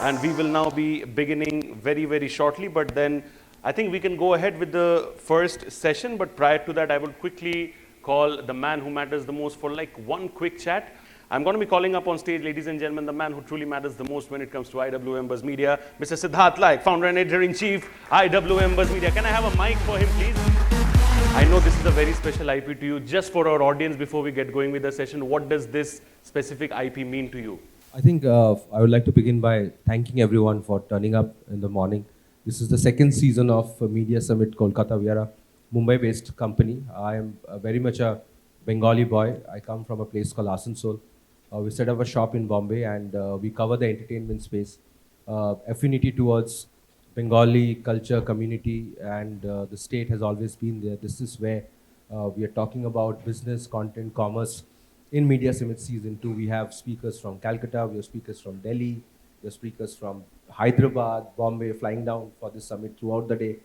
and we will now be beginning very shortly. But then I think we can go ahead with the first session. But prior to that, I would quickly call the man who matters the most for like one quick chat. I'm going to be calling up on stage, ladies and gentlemen, the man who truly matters the most when it comes to IWMBuzz Media, Mr. Siddhartha Laik, founder and editor-in-chief, IWMBuzz Media. Can I have a mic for him, please? I know this is a very special IP to you. Just for our audience, before we get going with the session, what does this specific IP mean to you? I think I would like to begin by thanking everyone for turning up in the morning. This is the second season of Media Summit Kolkata. We are a Mumbai-based company. I am very much a Bengali boy. I come from a place called Asansol. We set up a shop in Bombay and we cover the entertainment space. Affinity towards Bengali culture, community, and the state has always been there. This is where we are talking about business, content, commerce. In Media Summit Season 2, we have speakers from Calcutta, we have speakers from Delhi, we have speakers from Hyderabad, Bombay, flying down for this summit throughout the day.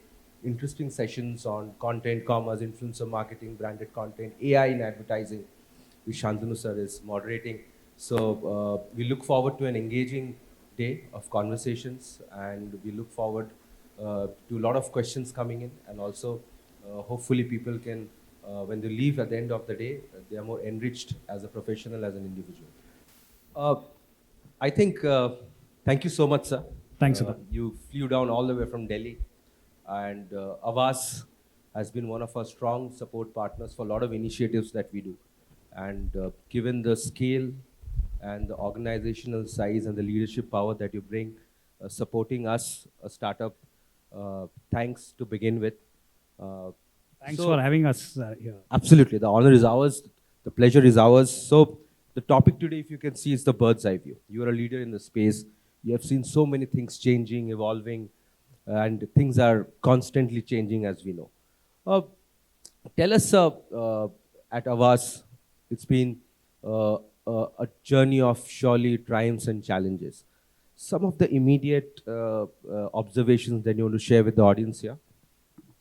Interesting sessions on content, commerce, influencer marketing, branded content, AI in advertising, which Shantanu sir is moderating. So we look forward to an engaging day of conversations, and we look forward to a lot of questions coming in, and also hopefully people can, when they leave at the end of the day, they are more enriched as a professional, as an individual. I think, thank you so much, sir. Thanks, Uday. You flew down all the way from Delhi, and Havas has been one of our strong support partners for a lot of initiatives that we do. And given the scale and the organizational size and the leadership power that you bring, supporting us, a startup, thanks to begin with. Thanks for having us here. Absolutely, the honor is ours, the pleasure is ours. So the topic today, if you can see, is the bird's eye view. You are a leader in the space. You have seen so many things changing, evolving, and things are constantly changing, as we know. Tell us, at Havas, it's been a journey of surely triumphs and challenges. Some of the immediate observations that you want to share with the audience here?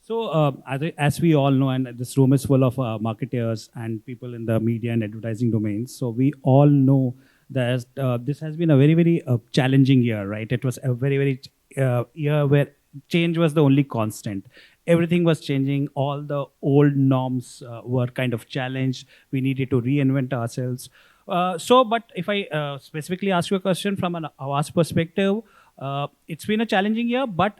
So, as we all know, and this room is full of marketers and people in the media and advertising domains. So we all know that this has been a very challenging year, right? It was a very year where change was the only constant. Everything was changing. All the old norms were kind of challenged. We needed to reinvent ourselves. But if I specifically ask you a question from an Havas perspective, it's been a challenging year, but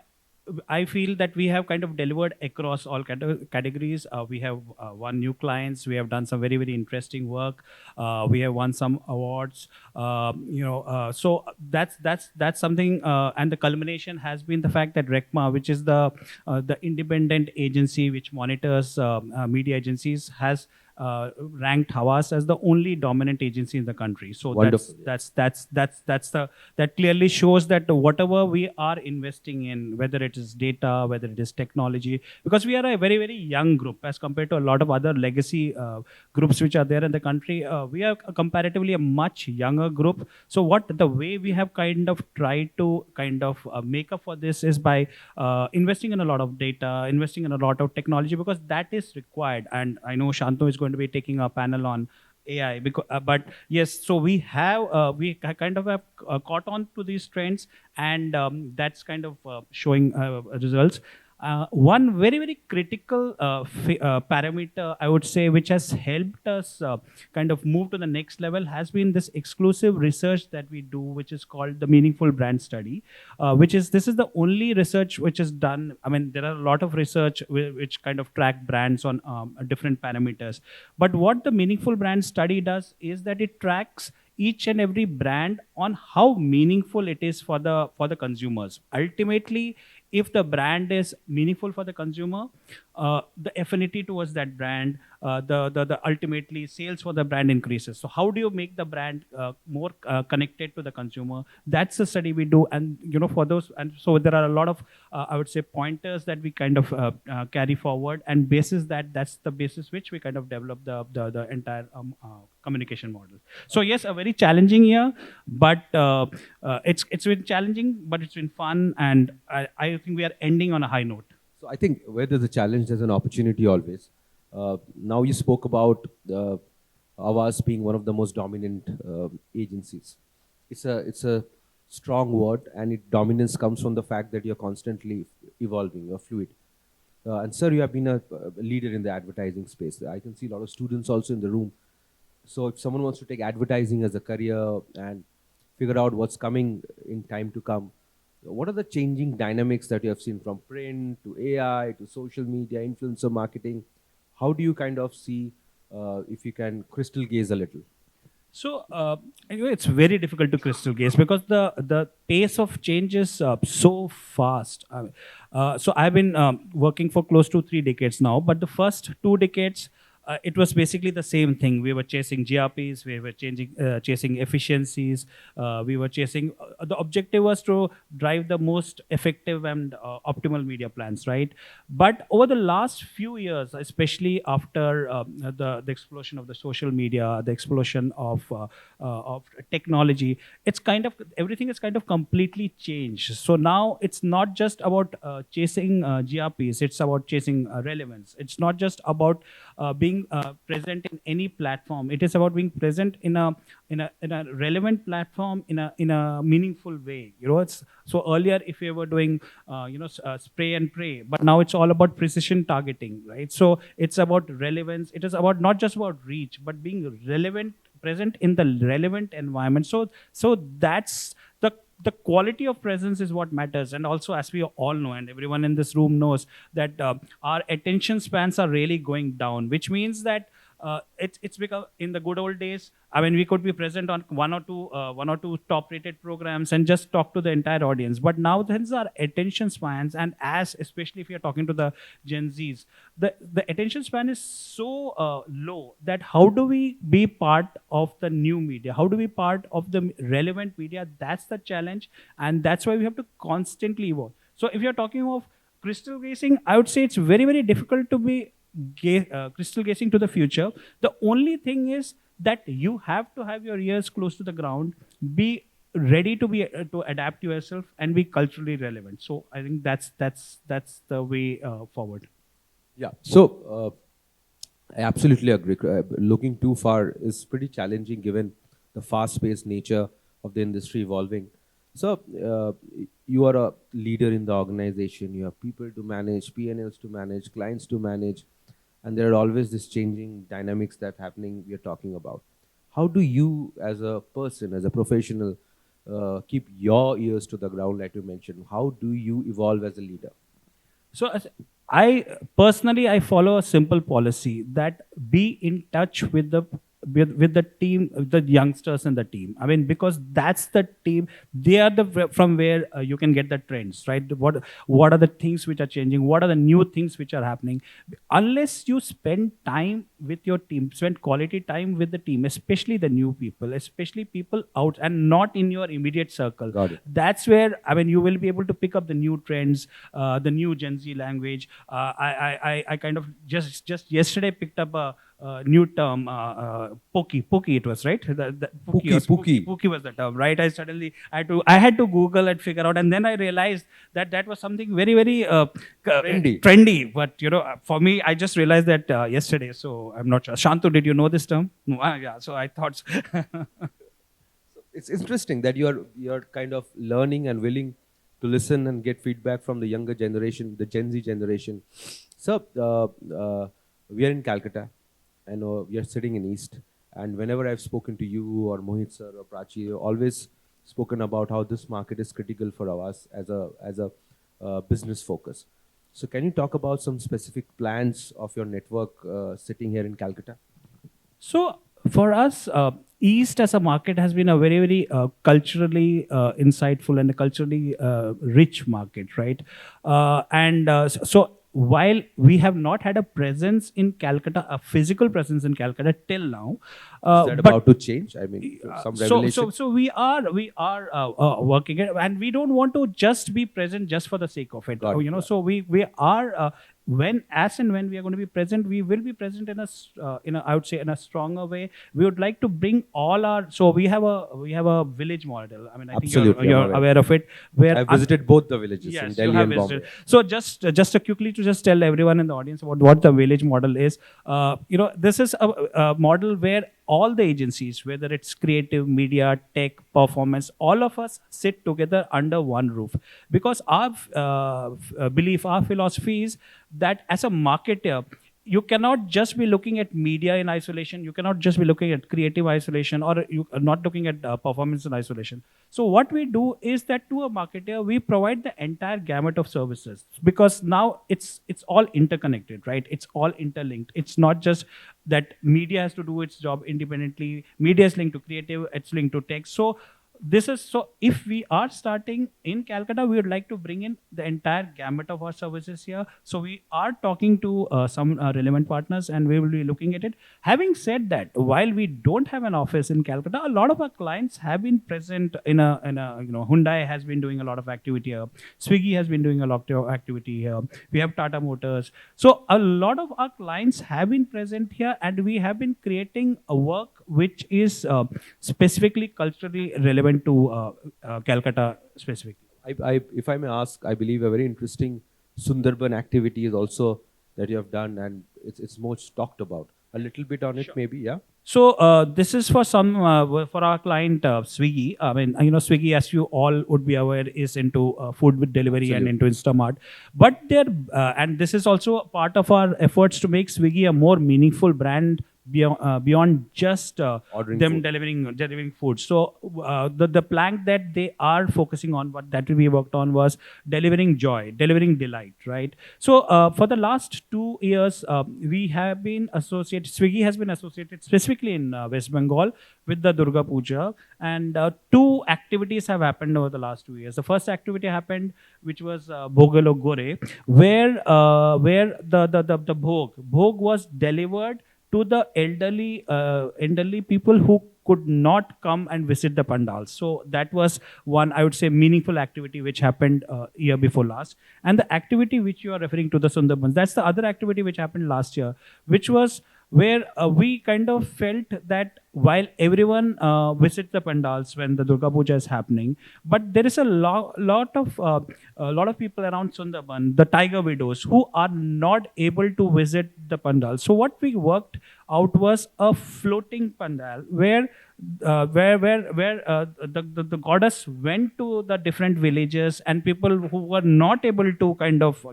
I feel that we have kind of delivered across all categories. We have won new clients. We have done some very interesting work. We have won some awards. So that's something. And the culmination has been the fact that RECMA, which is the independent agency which monitors media agencies, has ranked Havas as the only dominant agency in the country. So that clearly shows that whatever we are investing in, whether it is data, whether it is technology, because we are a very young group as compared to a lot of other legacy groups which are there in the country. We are comparatively a much younger group. So the way we have kind of tried to make up for this is by investing in a lot of data, investing in a lot of technology, because that is required. And I know Shantanu is going to be taking a panel on AI, but yes, so we kind of have caught on to these trends, and that's kind of showing results. One very critical parameter, I would say, which has helped us kind of move to the next level, has been this exclusive research that we do, which is called the Meaningful Brand Study, this is the only research which is done. I mean, there are a lot of research which kind of track brands on different parameters. But what the Meaningful Brand Study does is that it tracks each and every brand on how meaningful it is for the consumers. Ultimately, if the brand is meaningful for the consumer, the affinity towards that brand, the ultimately sales for the brand increases. So how do you make the brand more connected to the consumer? That's the study we do, and for those, and so there are a lot of I would say pointers that we kind of carry forward, and basis that's the basis which we kind of develop the entire communication model. So yes, a very challenging year, but it's been challenging, but it's been fun, and I think we are ending on a high note. So I think where there's a challenge, there's an opportunity always. Now you spoke about Havas being one of the most dominant agencies. It's a strong word, and its dominance comes from the fact that you're constantly evolving, you're fluid. And sir, you have been a leader in the advertising space. I can see a lot of students also in the room. So if someone wants to take advertising as a career and figure out what's coming in time to come, what are the changing dynamics that you have seen from print to AI to social media, influencer marketing? How do you kind of see, if you can crystal gaze a little? So anyway, it's very difficult to crystal gaze because the pace of change is so fast. So I've been working for close to 3 decades now, but the first 2 decades, it was basically the same thing. We were chasing GRPs, we were chasing efficiencies, we were chasing. The objective was to drive the most effective and optimal media plans, right? But over the last few years, especially after the explosion of the social media, the explosion of technology, it's kind of everything is kind of completely changed. So now it's not just about chasing GRPs; it's about chasing relevance. It's not just about being present in any platform. It is about being present in a relevant platform in a meaningful way. You know, it's so earlier if we were doing spray and pray, but now it's all about precision targeting, right? So it's about relevance. It is about not just about reach, but being relevant, present in the relevant environment. So that's the quality of presence is what matters. And also, as we all know, and everyone in this room knows, that our attention spans are really going down, which means that it's become, in the good old days, I mean, we could be present on one or two top-rated programs and just talk to the entire audience. But now, since our attention spans, and especially if you're talking to the Gen Zs, the attention span is so low that how do we be part of the new media? How do we part of the relevant media? That's the challenge, and that's why we have to constantly evolve. So if you're talking of crystal gazing, I would say it's very, very difficult to be crystal gazing to the future. The only thing is that you have to have your ears close to the ground, be ready to adapt yourself, and be culturally relevant. So I think that's the way forward. Yeah. So I absolutely agree. Looking too far is pretty challenging given the fast-paced nature of the industry evolving. So you are a leader in the organization. You have people to manage, P&Ls to manage, clients to manage. And there are always this changing dynamics that happening we are talking about. How do you, as a person, as a professional, keep your ears to the ground, like you mentioned? How do you evolve as a leader? So I personally, I follow a simple policy that be in touch with the team, the youngsters in the team. I mean, because that's the team. They are from where you can get the trends, right? What are the things which are changing? What are the new things which are happening? Unless you spend time with your team, spend quality time with the team, especially the new people, especially people out and not in your immediate circle. Got it. That's where, I mean, you will be able to pick up the new trends, the new Gen Z language. I kind of just yesterday picked up a new term, pokey it was, right? Pokey was the term, right? I had to Google and figure out, and then I realized that was something very, very trendy. But for me, I just realized that yesterday. So I'm not sure. Shantu, did you know this term? No, yeah. So I thought. It's interesting that you're kind of learning and willing to listen and get feedback from the younger generation, the Gen Z generation. So we are in Calcutta. I know we are sitting in East, and whenever I've spoken to you or Mohit sir or Prachi, you've always spoken about how this market is critical for us as a business focus. So can you talk about some specific plans of your network sitting here in Calcutta? So for us, East as a market has been a very, very culturally insightful and a culturally rich market, right? So while we have not had a presence in Calcutta, a physical presence in Calcutta till now, is that about to change? I mean, some revelation. So we are working it, and we don't want to just be present just for the sake of it. So we are. As and when we are going to be present, we will be present in a I would say in a stronger way. We would like to bring all our. So we have a village model. I mean, I think you're aware of it. Where I visited both the villages in Delhi and Bombay. So just quickly to tell everyone in the audience about what the village model is. This is a model where all the agencies, whether it's creative, media, tech, performance, all of us sit together under one roof. Because our belief, our philosophy is that as a marketer, you cannot just be looking at media in isolation. You cannot just be looking at creative isolation, or you are not looking at performance in isolation. So what we do is that to a marketer, we provide the entire gamut of services, because now it's all interconnected, right? It's all interlinked. It's not just that media has to do its job independently. Media is linked to creative. It's linked to tech. So this is so if we are starting in Calcutta, we would like to bring in the entire gamut of our services here. So we are talking to some relevant partners, and we will be looking at it. Having said that, while we don't have an office in Calcutta, a lot of our clients have been present in a Hyundai has been doing a lot of activity here. Swiggy has been doing a lot of activity here. We have Tata Motors. So a lot of our clients have been present here, and we have been creating a work which is specifically culturally relevant to Calcutta specifically. If I may ask, I believe a very interesting Sundarban activity is also that you have done, and it's most talked about. A little bit on it, maybe, yeah? So this is for for our client Swiggy. I mean, Swiggy, as you all would be aware, is into food with delivery and into Instamart. But and this is also part of our efforts to make Swiggy a more meaningful brand beyond just them food. delivering food. So the plank that they are focusing on, what that we worked on, was delivering joy, delivering delight, right? So for the last 2 years, we have been associated. Swiggy has been associated specifically in West Bengal with the Durga Puja, and 2 activities have happened over the last 2 years. The first activity happened, which was Bhogalo Gore, where the bhog was delivered to the elderly people who could not come and visit the pandals. So that was one, I would say, meaningful activity which happened year before last. And the activity which you are referring to, the Sundarbans, that's the other activity which happened last year, which was where we kind of felt that while everyone visits the pandals when the Durga Puja is happening, but there is a lot of people around Sundarban, the tiger widows, who are not able to visit the pandal. So what we worked out was a floating pandal where the goddess went to the different villages, and people who were not able to kind of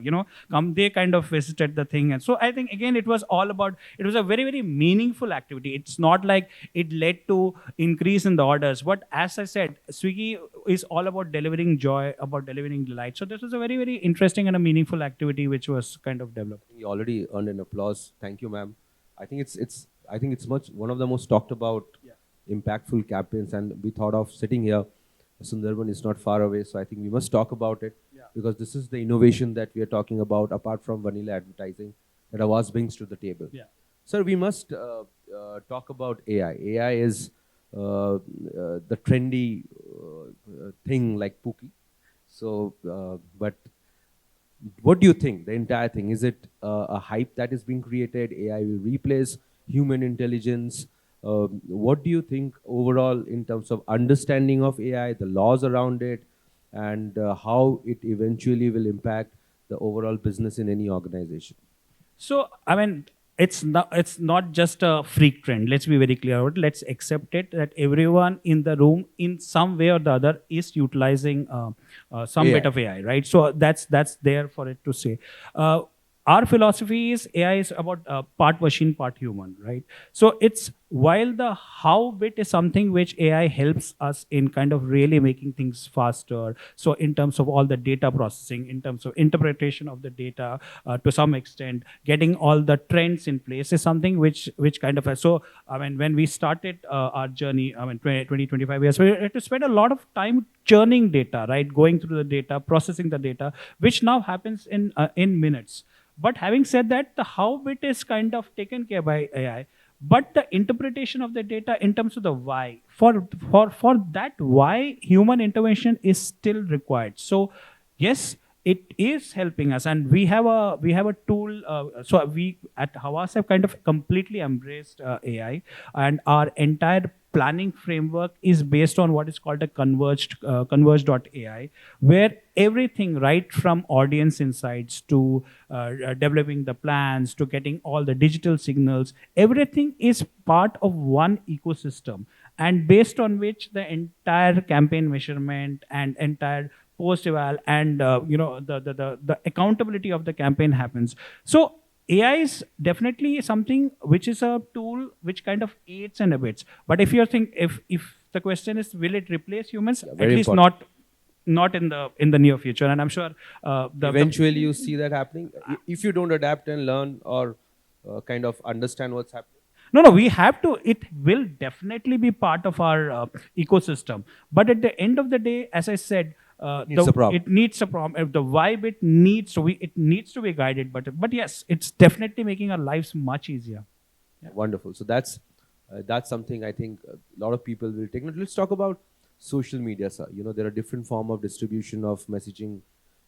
come, they kind of visited the thing. And so I think again it was a very, very meaningful activity. It's not like it led to increase in the orders, but as I said, Swiggy is all about delivering joy, about delivering delight. So this was a very, very interesting and a meaningful activity which was kind of developed. You already earned an applause. Thank you, ma'am. I think it's one of the most talked about impactful campaigns, and we thought of sitting here. Sundarban is not far away, so I think we must talk about it, because this is the innovation that we are talking about, apart from vanilla advertising, that Havas brings to the table. Sir, we must talk about AI. AI is the trendy thing like Pookie. So, but what do you think, the entire thing? Is it a hype that is being created? AI will replace human intelligence? What do you think overall in terms of understanding of AI, the laws around it, and how it eventually will impact the overall business in any organization? So, I mean, it's not just a freak trend. Let's be very clear about it. Let's accept it that everyone in the room, in some way or the other, is utilizing some bit of AI, right? So that's there for it to say. Our philosophy is AI is about part machine, part human, right? So it's, while the how bit is something which AI helps us in kind of really making things faster. So in terms of all the data processing, in terms of interpretation of the data, to some extent, getting all the trends in place is something which kind of, so I mean, when we started our journey, I mean, 25 years, we had to spend a lot of time churning data, right? Going through the data, processing the data, which now happens in minutes. But having said that, the how bit is kind of taken care by AI. But the interpretation of the data in terms of the why, for that why, human intervention is still required. So yes, it is helping us, and we have a tool. So we at Havas have kind of completely embraced AI, and our entire planning framework is based on what is called a converged.ai, where everything right from audience insights to developing the plans to getting all the digital signals, everything is part of one ecosystem, and based on which the entire campaign measurement and entire post eval and the accountability of the campaign happens. So AI is definitely something which is a tool which kind of aids and abets. But if you're if the question is will it replace humans, at very least important. not in the near future. And I'm sure Eventually, you see that happening. If you don't adapt and learn or kind of understand what's happening. No, we have to. It will definitely be part of our ecosystem. But at the end of the day, as I said, Needs a prompt. it needs a prompt. The vibe it needs to be guided. But yes, it's definitely making our lives much easier. Yeah. Wonderful. So that's something I think a lot of people will take note. Let's talk about social media, sir. You know, there are different form of distribution of messaging,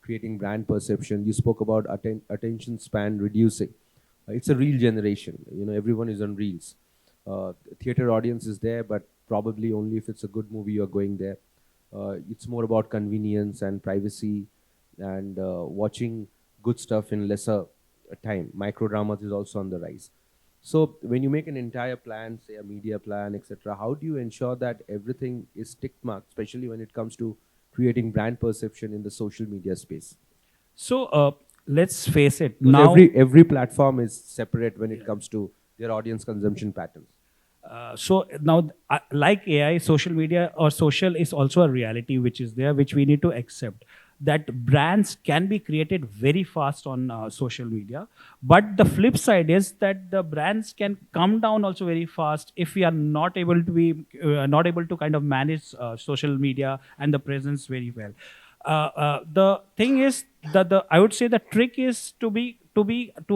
creating brand perception. You spoke about attention span reducing. It's a reel generation. You know, everyone is on reels. Theater audience is there, but probably only if it's a good movie you're going there. It's more about convenience and privacy and watching good stuff in lesser time. Microdramas is also on the rise. So when you make an entire plan, say a media plan, etc., how do you ensure that everything is tick marked, especially when it comes to creating brand perception in the social media space? So let's face it. Because Now every platform is separate when it comes to their audience consumption patterns. So now, like AI, social media or social is also a reality which is there, which we need to accept. That brands can be created very fast on social media, but the flip side is that the brands can come down also very fast if we are not able to kind of manage social media and the presence very well. The thing is that I would say the trick is to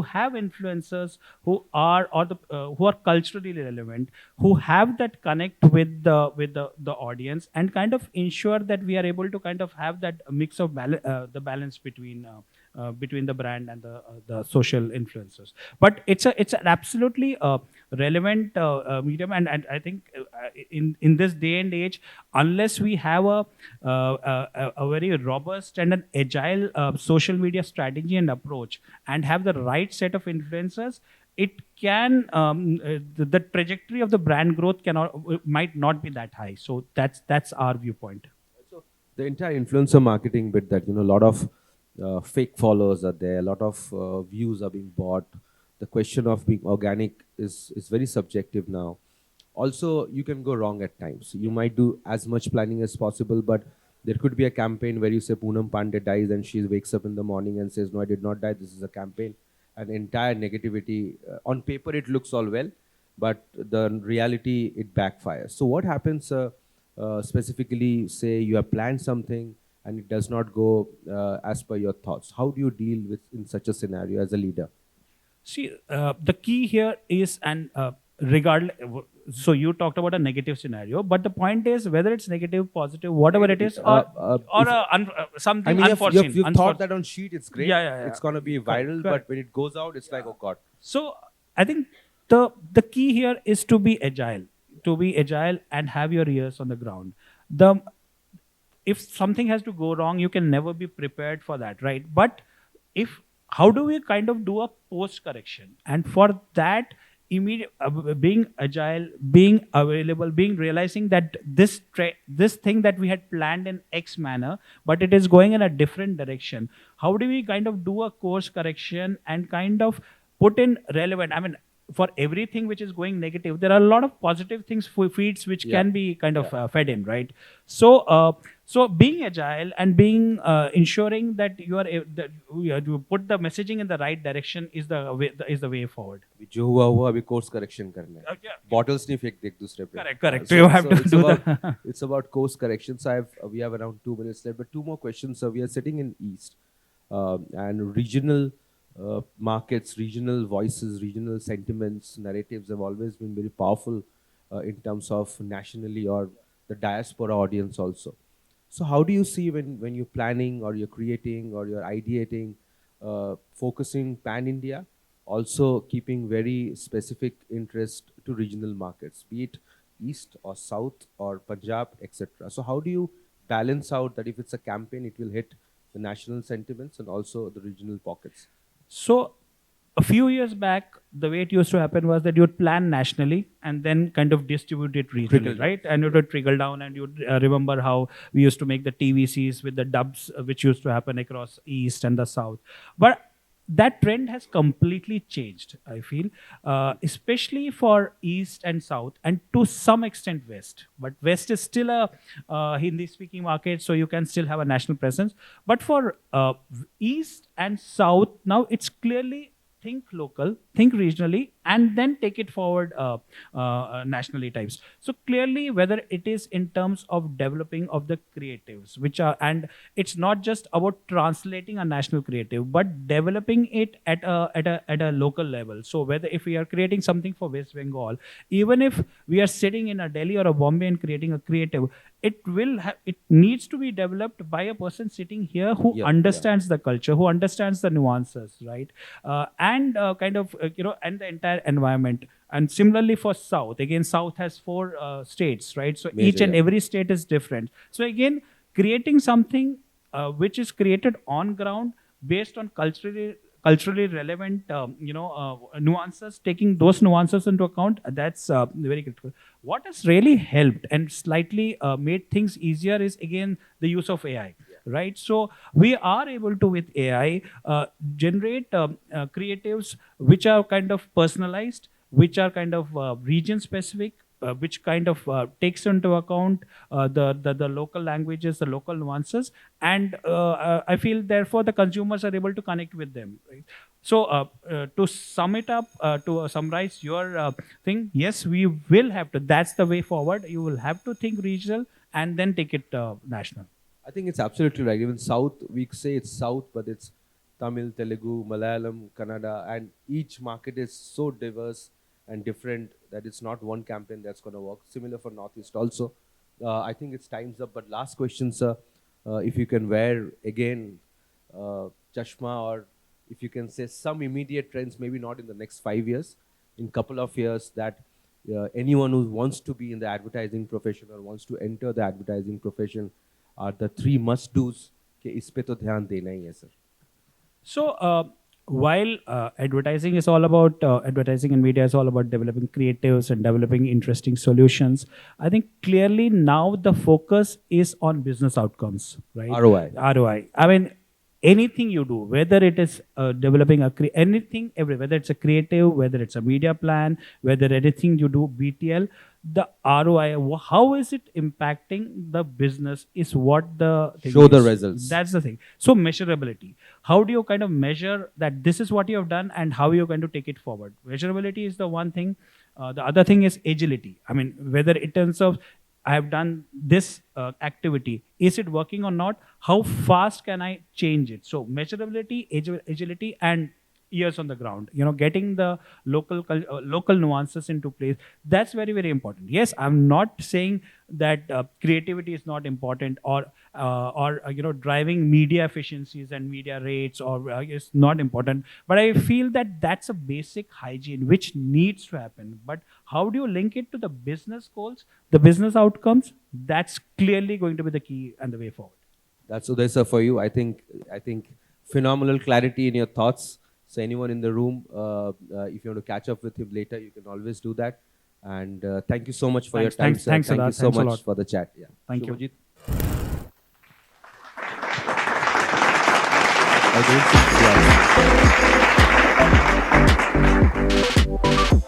have influencers who are who are culturally relevant, who have that connect with the audience, and kind of ensure that we are able to kind of have that mix of the balance between the brand and the social influencers. But it's an absolutely relevant medium, and I think in this day and age, unless we have a very robust and an agile social media strategy and approach, and have the right set of influencers, it can the trajectory of the brand growth might not be that high. So that's our viewpoint. So the entire influencer marketing bit, that, you know, a lot of fake followers are there, a lot of views are being bought. The question of being organic is very subjective now. Also, you can go wrong at times. You might do as much planning as possible, but there could be a campaign where you say Poonam Pandey dies and she wakes up in the morning and says, no, I did not die, this is a campaign. And entire negativity, on paper it looks all well, but the reality, it backfires. So what happens specifically, say you have planned something and it does not go as per your thoughts? How do you deal with in such a scenario as a leader? See, the key here is, and regardless, so you talked about a negative scenario, but the point is whether it's negative, positive, whatever it is, or something I mean, unforeseen. you've thought that on sheet, it's great. Yeah. It's going to be viral, Correct. but when it goes out, it's like, oh God. So I think the key here is to be agile and have your ears on the ground. If something has to go wrong, you can never be prepared for that, right? But how do we kind of do a post correction? And for that, being agile, being available, realizing that this thing that we had planned in X manner, but it is going in a different direction. How do we kind of do a course correction and kind of put in relevant? I mean, for everything which is going negative, there are a lot of positive things, feeds which can be kind of fed in, right? So being agile and being ensuring that you put the messaging in the right direction is the way forward. जो हुआ हुआ अभी course correction करना है. Bottles नहीं फेंक दे एक दूसरे पे. Correct. So you have to do that. It's about course correction. So we have around 2 minutes left, but two more questions. So we are sitting in East, and regional markets, regional voices, regional sentiments, narratives have always been very powerful in terms of nationally or the diaspora audience also. So how do you see when you're planning or you're creating or you're ideating, focusing pan-India, also keeping very specific interest to regional markets, be it East or South or Punjab, etc. So how do you balance out that if it's a campaign, it will hit the national sentiments and also the regional pockets? So a few years back, the way it used to happen was that you would plan nationally and then kind of distribute it regionally, right? And it would trickle down, and you'd remember how we used to make the TVCs with the dubs, which used to happen across East and the South. But that trend has completely changed, I feel, especially for East and South, and to some extent West. But West is still a Hindi-speaking market, so you can still have a national presence. But for East and South, now it's clearly think local, think regionally, and then take it forward nationally types. So clearly, whether it is in terms of developing of the creatives, which are, and it's not just about translating a national creative, but developing it at a local level. So whether if we are creating something for West Bengal, even if we are sitting in a Delhi or a Bombay and creating a creative, it needs to be developed by a person sitting here who understands the culture, who understands the nuances, right? And and the entire environment. And similarly for South, again, South has 4 states, right? So each and every state is different. So again, creating something which is created on ground based on culturally relevant nuances, taking those nuances into account, that's very critical. What has really helped and slightly made things easier is, again, the use of AI. Right, so we are able to, with AI, generate creatives which are kind of personalized, which are kind of region specific, which kind of takes into account the local languages, the local nuances, and I feel therefore the consumers are able to connect with them. Right? So to sum it up, to summarize your thing, yes, we will have to. That's the way forward. You will have to think regional and then take it national. I think it's absolutely right. Even South, we say it's South, but it's Tamil, Telugu, Malayalam, Kannada, and each market is so diverse and different that it's not one campaign that's going to work. Similar for Northeast also. I think it's time's up. But last question, sir, if you can wear again chashma, or if you can say some immediate trends, maybe not in the next 5 years, in couple of years, that anyone who wants to be in the advertising profession or wants to enter the advertising profession are the 3 must-dos कि इस पे तो ध्यान देना ही है, sir. So while advertising is all about advertising and media is all about developing creatives and developing interesting solutions, I think clearly now the focus is on business outcomes, right? ROI. I mean, anything you do, whether it is developing anything, whether it's a creative, whether it's a media plan, whether anything you do BTL, the ROI, how is it impacting the business is what the thing show is. The results. That's the thing. So measurability. How do you kind of measure that this is what you have done and how you're going to take it forward? Measurability is the one thing. The other thing is agility. I mean, whether in terms of I have done this activity, is it working or not? How fast can I change it? So measurability, agility, and ears on the ground, getting the local nuances into place. That's very, very important. Yes, I'm not saying that creativity is not important, or driving media efficiencies and media rates or is not important. But I feel that that's a basic hygiene which needs to happen. But how do you link it to the business goals, the business outcomes? That's clearly going to be the key and the way forward. That's Uday sir for you. I think phenomenal clarity in your thoughts. So anyone in the room, if you want to catch up with him later, you can always do that. And thank you so much for your time, sir. Thanks thank you so much for the chat. Yeah. Thank Shubhajit. you.